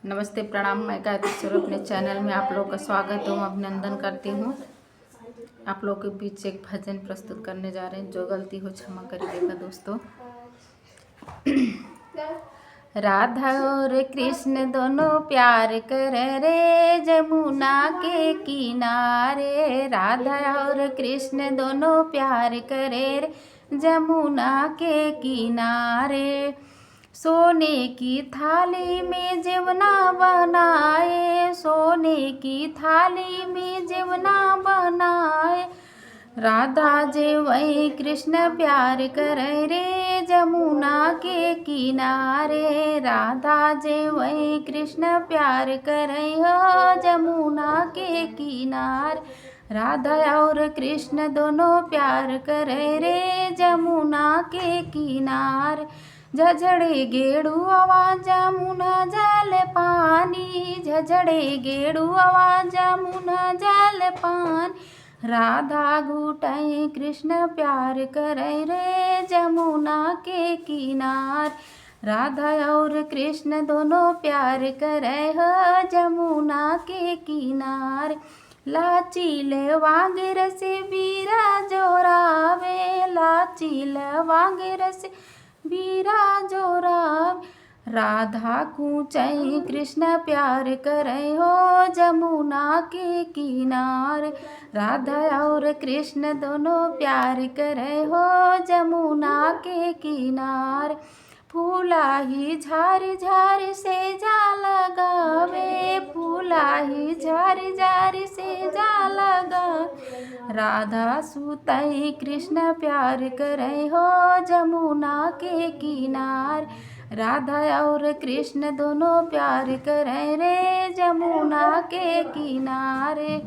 नमस्ते, प्रणाम। मैं गायत्री स्वरूप अपने चैनल में आप लोग का स्वागत हूँ, अभिनंदन करती हूँ। आप लोग के बीच एक भजन प्रस्तुत करने जा रहे हैं। जो गलती हो क्षमा करिएगा दोस्तों। राधा और कृष्ण दोनों प्यार कर रे जमुना के किनारे। राधा और कृष्ण दोनों प्यार करे रे जमुना के किनारे। सोने की थाली में जेवना बनाए, सोने की थाली में जेवना बनाए। राधा जे वही कृष्ण प्यार करे रे जमुना के किनारे। राधा जे वही कृष्ण प्यार करे हो जमुना के किनारे। राधा और कृष्ण दोनों प्यार करे रे जमुना के किनारे। झझड़े गेड़ू आवाज जमुना जल पानी, झझड़े गेड़ू आवाज जमुना जल पानी। राधा घुटाई कृष्ण प्यार करे रे जमुना के किनार। राधा और कृष्ण दोनों प्यार करे हो जमुना के किनार। लाचील वांगिर से बीरा जोरावे, लाचील वांगिर से बीरा जोराव। राधा कूचई कृष्ण प्यार करे हो जमुना के किनारे। राधा और कृष्ण दोनों प्यार करे हो जमुना के किनारे। फूला ही झारी झारी से जा लगावे, फूला ही झारी झारी से जा लगा। राधा सुतई कृष्ण प्यार करे हो जमुना के किनार। राधा और कृष्ण दोनों प्यार करे रे जमुना के किनारे।